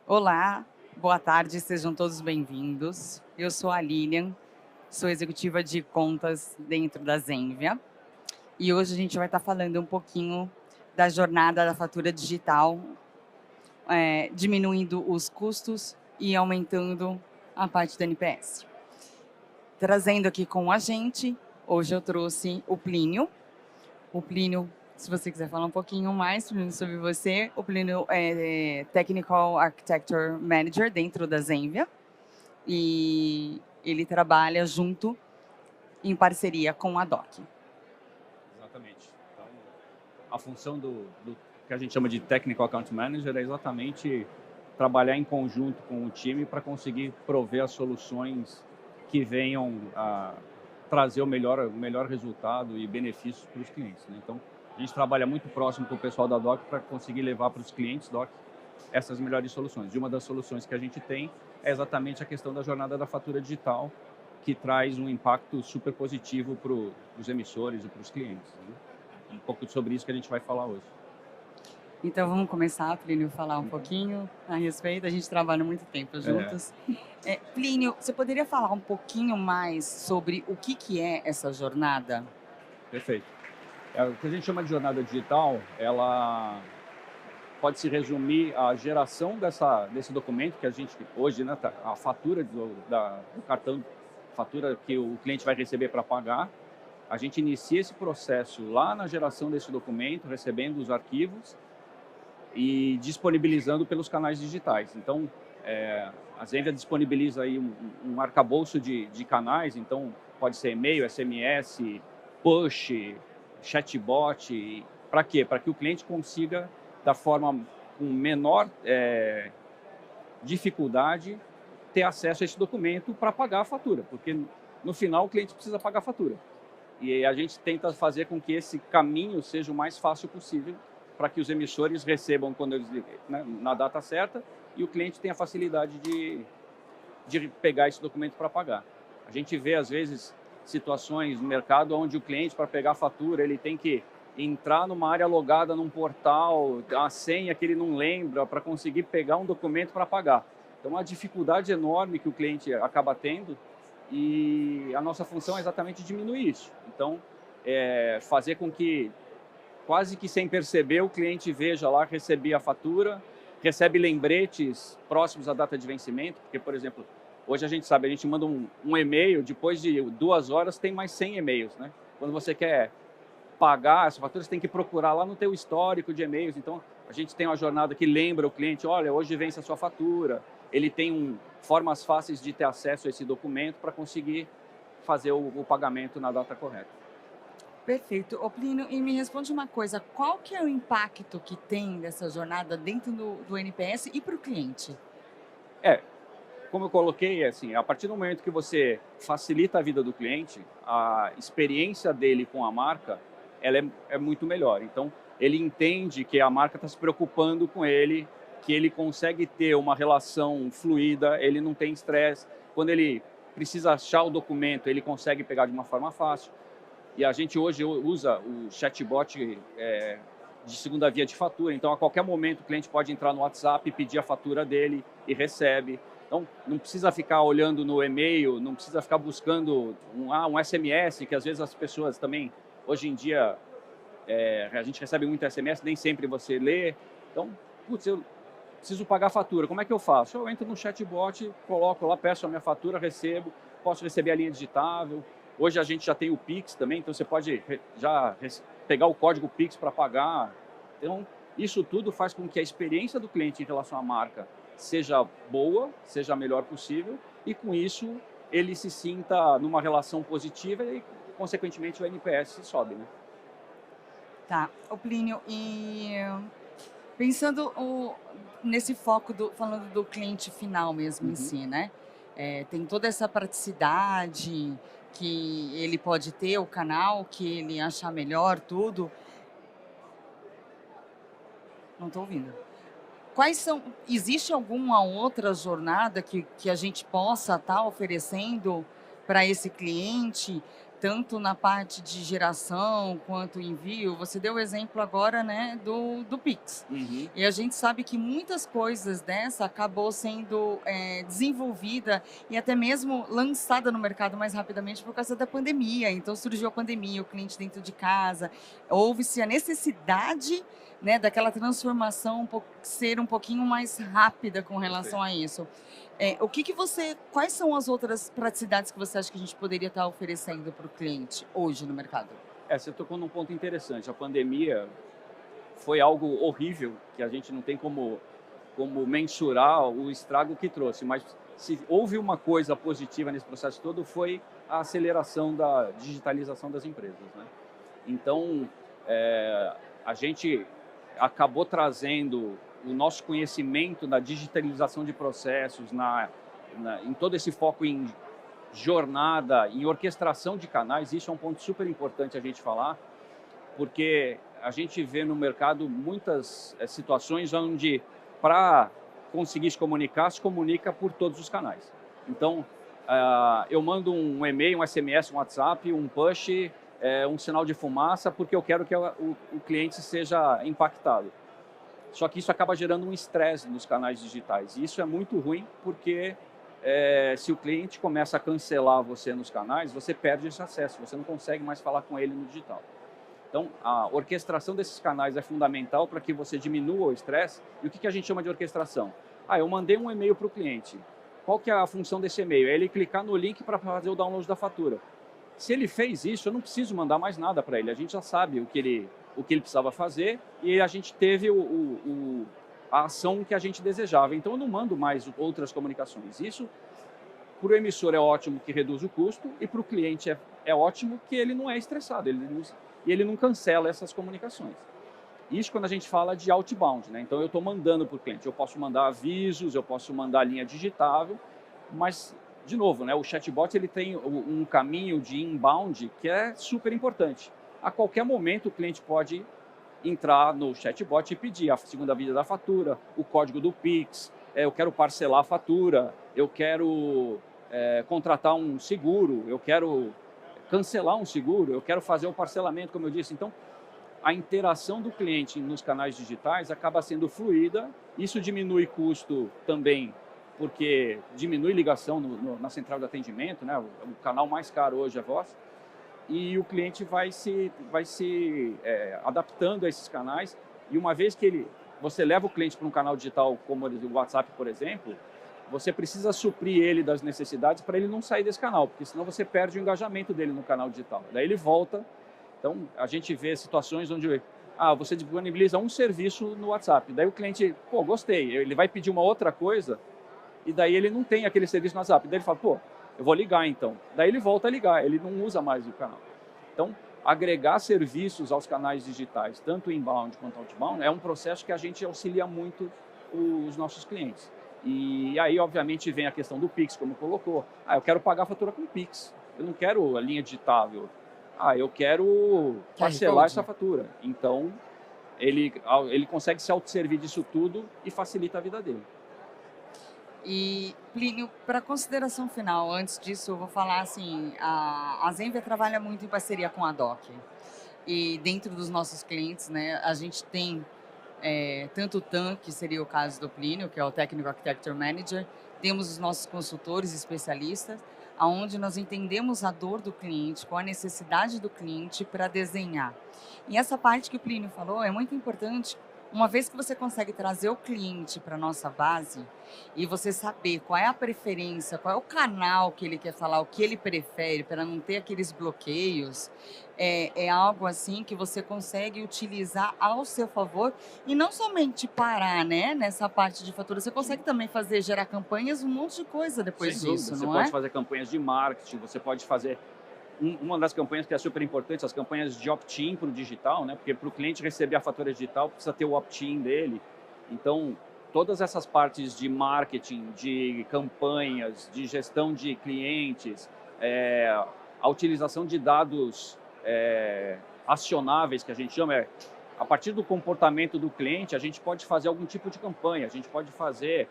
Olá, boa tarde, sejam todos bem-vindos. Eu sou a Lilian, sou executiva de contas dentro da Zenvia e hoje a gente vai estar falando um pouquinho da jornada da fatura digital, diminuindo os custos e aumentando a parte do NPS. Trazendo aqui com a gente, hoje eu trouxe o Plínio. O Plínio, se você quiser falar um pouquinho mais Plínio, sobre você, o Plínio é Technical Architecture Manager dentro da Zenvia e ele trabalha junto em parceria com a DOC. Exatamente. Então, a função do que a gente chama de Technical Account Manager é exatamente trabalhar em conjunto com o time para conseguir prover as soluções que venham a trazer o melhor resultado e benefícios para os clientes, né? Então, a gente trabalha muito próximo com o pessoal da DOC para conseguir levar para os clientes DOC essas melhores soluções. E uma das soluções que a gente tem é exatamente a questão da jornada da fatura digital, que traz um impacto super positivo para os emissores e para os clientes, né? Um pouco sobre isso que a gente vai falar hoje. Então vamos começar, Plínio, falar um pouquinho a respeito. A gente trabalha muito tempo É, juntos. Plínio, você poderia falar um pouquinho mais sobre o que é essa jornada? perfeito. O que a gente chama de jornada digital, ela pode se resumir à geração desse documento que a gente hoje, né, a fatura do cartão, fatura que o cliente vai receber para pagar. A gente inicia esse processo lá na geração desse documento, recebendo os arquivos e disponibilizando pelos canais digitais. Então, a Zenvia disponibiliza aí um arcabouço de canais, então pode ser e-mail, SMS, push, chatbot. Para quê? Para que o cliente consiga, da forma com menor dificuldade, ter acesso a esse documento para pagar a fatura, porque no final o cliente precisa pagar a fatura. E a gente tenta fazer com que esse caminho seja o mais fácil possível para que os emissores recebam quando eles, né, na data certa e o cliente tenha facilidade de pegar esse documento para pagar. A gente vê, às vezes, situações no mercado onde o cliente, para pegar a fatura, ele tem que entrar numa área logada num portal, a senha que ele não lembra, para conseguir pegar um documento para pagar. Então, uma dificuldade enorme que o cliente acaba tendo e a nossa função é exatamente diminuir isso. Então, fazer com que, quase que sem perceber, o cliente veja lá, receber a fatura, recebe lembretes próximos à data de vencimento, porque, por exemplo, hoje a gente sabe, a gente manda um e-mail, depois de 2 horas tem mais 100 e-mails, né? Quando você quer pagar essa fatura, você tem que procurar lá no teu histórico de e-mails. Então, a gente tem uma jornada que lembra o cliente, olha, hoje vence a sua fatura. Ele tem formas fáceis de ter acesso a esse documento para conseguir fazer o pagamento na data correta. Perfeito. Ô, Plínio, e me responde uma coisa, qual que é o impacto que tem dessa jornada dentro do NPS e para o cliente? É, como eu coloquei, assim, a partir do momento que você facilita a vida do cliente, a experiência dele com a marca, ela é muito melhor. Então, ele entende que a marca está se preocupando com ele, que ele consegue ter uma relação fluida, ele não tem estresse. Quando ele precisa achar o documento, ele consegue pegar de uma forma fácil. E a gente hoje usa o chatbot de segunda via de fatura, então a qualquer momento o cliente pode entrar no WhatsApp e pedir a fatura dele e recebe. Então não precisa ficar olhando no e-mail, não precisa ficar buscando um SMS, que às vezes as pessoas também, hoje em dia, a gente recebe muito SMS, nem sempre você lê. Então, putz, eu preciso pagar a fatura, como é que eu faço? Eu entro no chatbot, coloco lá, peço a minha fatura, recebo, posso receber a linha digitável. Hoje a gente já tem o Pix também, então você pode pegar o código Pix para pagar. Então, isso tudo faz com que a experiência do cliente em relação à marca seja boa, seja a melhor possível, e com isso ele se sinta numa relação positiva e, consequentemente, o NPS sobe, né? Tá. Ô, Plínio, pensando nesse foco falando do cliente final mesmo em Uhum. si, né? Tem toda essa praticidade que ele pode ter, o canal que ele achar melhor, tudo. Não estou ouvindo. Existe alguma outra jornada que a gente possa estar oferecendo para esse cliente, tanto na parte de geração quanto envio. Você deu o exemplo agora, né, do Pix. Uhum. E a gente sabe que muitas coisas dessa acabou sendo desenvolvida e até mesmo lançada no mercado mais rapidamente por causa da pandemia. Então surgiu a pandemia, o cliente dentro de casa, houve-se a necessidade, né, daquela transformação ser um pouquinho mais rápida com relação a isso. Quais são as outras praticidades que você acha que a gente poderia estar oferecendo para o cliente hoje no mercado? Você tocou num ponto interessante. A pandemia foi algo horrível, que a gente não tem como mensurar o estrago que trouxe, mas se houve uma coisa positiva nesse processo todo, foi a aceleração da digitalização das empresas, né? Então, a gente acabou trazendo o nosso conhecimento da digitalização de processos, em todo esse foco em jornada, em orquestração de canais. Isso é um ponto super importante a gente falar, porque a gente vê no mercado muitas situações onde, para conseguir se comunica por todos os canais. Então, eu mando um e-mail, um SMS, um WhatsApp, um push, um sinal de fumaça, porque eu quero que o cliente seja impactado. Só que isso acaba gerando um estresse nos canais digitais. E isso é muito ruim, porque se o cliente começa a cancelar você nos canais, você perde esse acesso, você não consegue mais falar com ele no digital. Então, a orquestração desses canais é fundamental para que você diminua o estresse. E o que a gente chama de orquestração? Eu mandei um e-mail para o cliente. Qual que é a função desse e-mail? É ele clicar no link para fazer o download da fatura. Se ele fez isso, eu não preciso mandar mais nada para ele. A gente já sabe o que ele precisava fazer e a gente teve a ação que a gente desejava. Então, eu não mando mais outras comunicações. Isso, para o emissor, é ótimo, que reduz o custo, e para o cliente é ótimo, que ele não é estressado, e ele não cancela essas comunicações. Isso quando a gente fala de outbound, né? Então, eu estou mandando para o cliente. Eu posso mandar avisos, eu posso mandar linha digitável, mas, de novo, né, o chatbot ele tem um caminho de inbound que é super importante. A qualquer momento, o cliente pode entrar no chatbot e pedir a segunda via da fatura, o código do Pix, eu quero parcelar a fatura, eu quero contratar um seguro, eu quero cancelar um seguro, eu quero fazer o parcelamento, como eu disse. Então, a interação do cliente nos canais digitais acaba sendo fluida. Isso diminui custo também, porque diminui ligação na central de atendimento, né? O canal mais caro hoje é voz. E o cliente vai se adaptando a esses canais. E uma vez que você leva o cliente para um canal digital como o WhatsApp, por exemplo, você precisa suprir ele das necessidades para ele não sair desse canal, porque senão você perde o engajamento dele no canal digital. Daí ele volta. Então, a gente vê situações onde você disponibiliza um serviço no WhatsApp. Daí o cliente, gostei, ele vai pedir uma outra coisa e daí ele não tem aquele serviço no WhatsApp. Daí ele fala, eu vou ligar então. Daí ele volta a ligar, ele não usa mais o canal. Então, agregar serviços aos canais digitais, tanto inbound quanto outbound, é um processo que a gente auxilia muito os nossos clientes. E aí, obviamente, vem a questão do Pix, como colocou. Eu quero pagar a fatura com Pix, eu não quero a linha digitável. Eu quero parcelar essa fatura. Então, ele consegue se autosservir disso tudo e facilita a vida dele. E, Plínio, para consideração final, antes disso, eu vou falar assim, a Zenvia trabalha muito em parceria com a DOC. E dentro dos nossos clientes, né, a gente tem tanto o TAM, que seria o caso do Plínio, que é o Technical Architecture Manager, temos os nossos consultores especialistas, onde nós entendemos a dor do cliente, qual a necessidade do cliente para desenhar. E essa parte que o Plínio falou é muito importante. Uma vez que você consegue trazer o cliente para a nossa base e você saber qual é a preferência, qual é o canal que ele quer falar, o que ele prefere, para não ter aqueles bloqueios, é algo assim que você consegue utilizar ao seu favor e não somente parar, né, nessa parte de fatura, você consegue também gerar campanhas, um monte de coisa depois disso, não é? Você pode fazer campanhas de marketing, você pode fazer uma das campanhas que é super importante, as campanhas de opt-in para o digital, né? Porque para o cliente receber a fatura digital precisa ter o opt-in dele. Então, todas essas partes de marketing, de campanhas, de gestão de clientes, a utilização de dados acionáveis, que a gente chama, a partir do comportamento do cliente, a gente pode fazer algum tipo de campanha, a gente pode fazer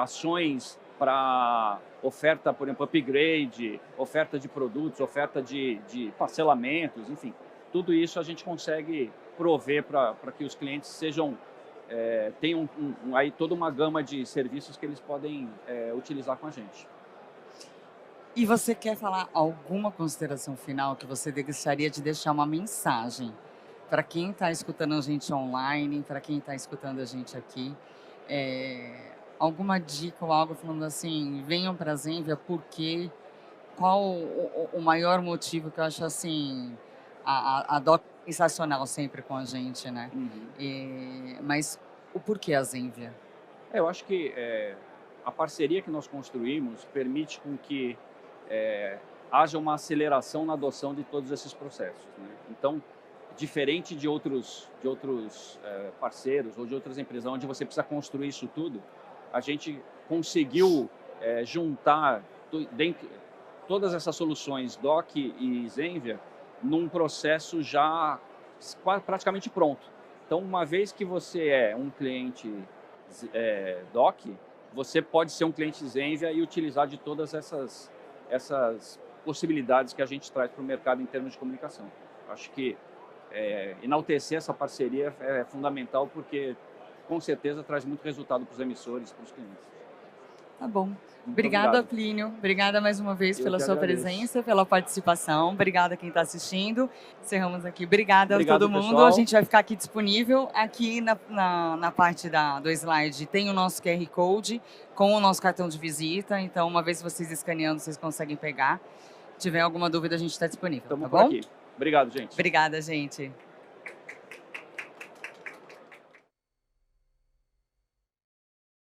ações para oferta, por exemplo, upgrade, oferta de produtos, oferta de parcelamentos, enfim. Tudo isso a gente consegue prover para que os clientes tenham aí toda uma gama de serviços que eles podem utilizar com a gente. E você quer falar alguma consideração final que você gostaria de deixar uma mensagem para quem está escutando a gente online, para quem está escutando a gente aqui? Alguma dica ou algo falando assim, venham para a Zenvia, por quê? Qual o maior motivo que eu acho assim, a Doc é sensacional sempre com a gente, né? Mas o porquê a Zenvia? Eu acho que a parceria que nós construímos permite com que haja uma aceleração na adoção de todos esses processos, né? Então, diferente de outros parceiros ou de outras empresas onde você precisa construir isso tudo, a gente conseguiu juntar todas essas soluções Doc e Zenvia num processo já praticamente pronto. Então, uma vez que você é um cliente Doc, você pode ser um cliente Zenvia e utilizar de todas essas possibilidades que a gente traz para o mercado em termos de comunicação. Acho que enaltecer essa parceria é fundamental porque, com certeza, traz muito resultado para os emissores e para os clientes. Tá bom. Muito Obrigada, obrigado. Plínio. Obrigada mais uma vez Eu pela que sua agradeço. presença, pela participação. Obrigada a quem está assistindo. Encerramos aqui. Obrigada Obrigado, a todo mundo. pessoal. A gente vai ficar aqui disponível. Aqui na parte do slide tem o nosso QR Code com o nosso cartão de visita. Então, uma vez vocês escaneando, vocês conseguem pegar. Se tiver alguma dúvida, a gente está disponível. Estamos Tá por bom? aqui. Obrigado, gente. Obrigada, gente.